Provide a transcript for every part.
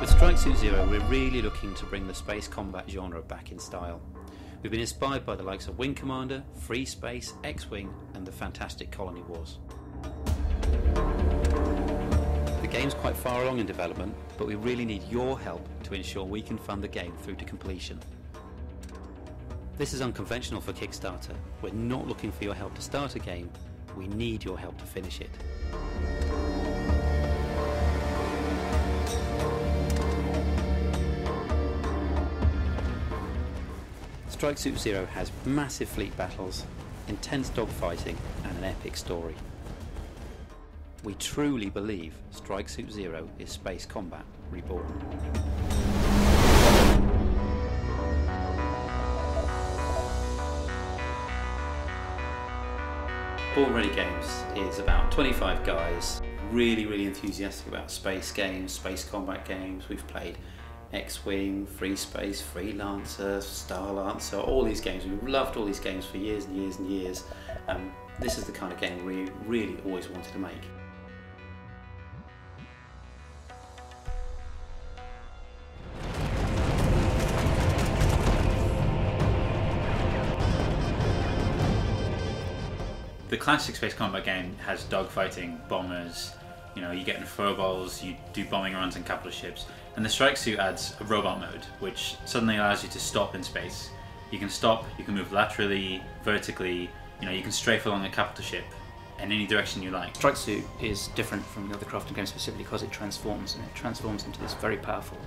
With Strike Suit Zero, we're really looking to bring the space combat genre back in style. We've been inspired by the likes of Wing Commander, Free Space, X-Wing and the fantastic Colony Wars. The game's quite far along in development, but we really need your help to ensure we can fund the game through to completion. This is unconventional for Kickstarter. We're not looking for your help to start a game, we need your help to finish it. Strike Suit Zero has massive fleet battles, intense dogfighting and an epic story. We truly believe Strike Suit Zero is space combat reborn. Born Ready Games is about 25 guys, really enthusiastic about space games, space combat games. We've played X-Wing, Free Space, Freelancer, Star Lancer, all these games. We've loved all these games for years and years and years. This is the kind of game we really always wanted to make. The classic space combat game has dogfighting, bombers, you get in furballs, you do bombing runs in capital ships, and the Strike Suit adds a robot mode, which suddenly allows you to stop in space. You can stop, you can move laterally, vertically, you can strafe along a capital ship in any direction you like. Strike Suit is different from the other crafting games specifically because it transforms, and it transforms into this very powerful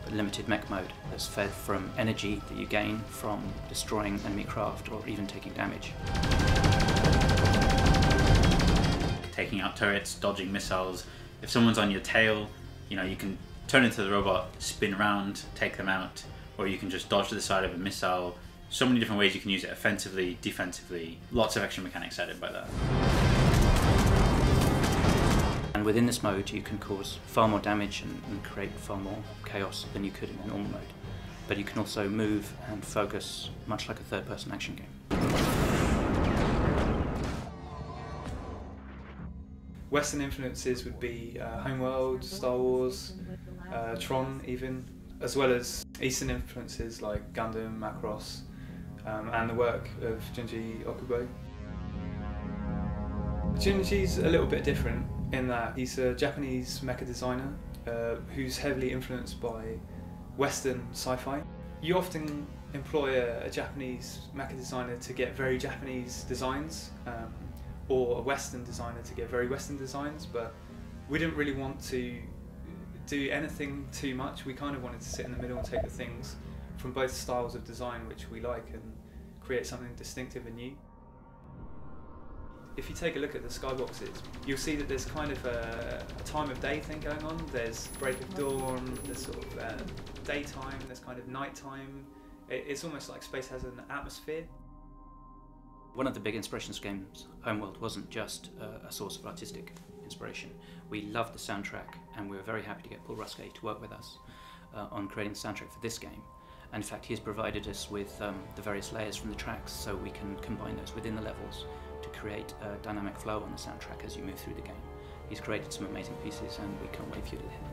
but limited mech mode that's fed from energy that you gain from destroying enemy craft or even taking damage. Taking out turrets, dodging missiles. If someone's on your tail, you can turn into the robot, spin around, take them out, or you can just dodge to the side of a missile. So many different ways you can use it offensively, defensively. Lots of extra mechanics added by that. And within this mode you can cause far more damage and create far more chaos than you could in a normal mode. But you can also move and focus much like a third-person action game. Western influences would be Homeworld, Star Wars, Tron even, as well as Eastern influences like Gundam, Macross, and the work of Junji Okubo. Junji's a little bit different in that he's a Japanese mecha designer who's heavily influenced by Western sci-fi. You often employ a Japanese mecha designer to get very Japanese designs, or a Western designer to get very Western designs, but we didn't really want to do anything too much. We kind of wanted to sit in the middle and take the things from both styles of design which we like and create something distinctive and new. If you take a look at the skyboxes, you'll see that there's kind of a time of day thing going on. There's break of dawn, there's sort of daytime, there's kind of nighttime. It's almost like space has an atmosphere. One of the big inspirations for games, Homeworld, wasn't just a source of artistic inspiration. We loved the soundtrack and we were very happy to get Paul Ruskay to work with us on creating the soundtrack for this game. And in fact, he's provided us with the various layers from the tracks so we can combine those within the levels to create a dynamic flow on the soundtrack as you move through the game. He's created some amazing pieces and we can't wait for you to hear them.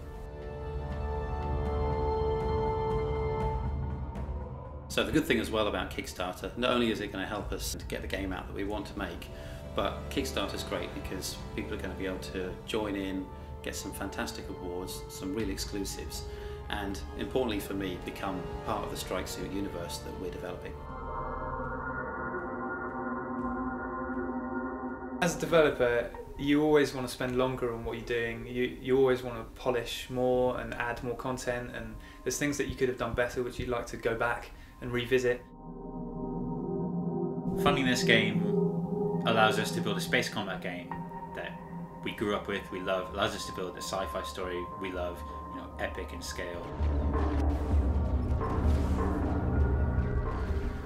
So the good thing as well about Kickstarter, not only is it going to help us to get the game out that we want to make, but Kickstarter's great because people are going to be able to join in, get some fantastic awards, some real exclusives, and importantly for me, become part of the Strike Suit universe that we're developing. As a developer, you always want to spend longer on what you're doing. You always want to polish more and add more content, and there's things that you could have done better which you'd like to go back and revisit. Funding this game allows us to build a space combat game that we grew up with, we love, allows us to build a sci-fi story we love, epic in scale.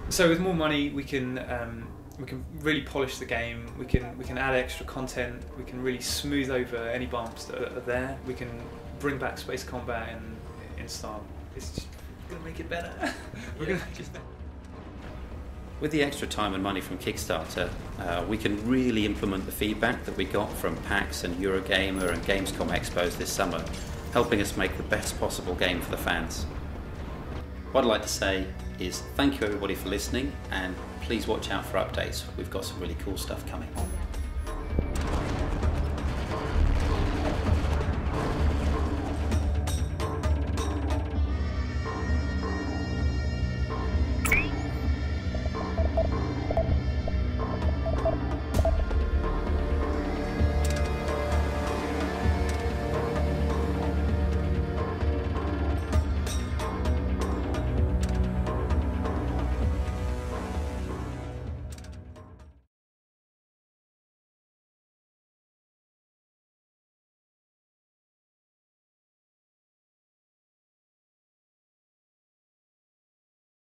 So with more money we can really polish the game, we can add extra content, we can really smooth over any bumps that are there, we can bring back space combat in style. It's just going to make it better. We're going to make it better. With the extra time and money from Kickstarter, we can really implement the feedback that we got from PAX and Eurogamer and Gamescom Expos this summer helping us make the best possible game for the fans. What I'd like to say is thank you everybody for listening, and please watch out for updates. We've got some really cool stuff coming.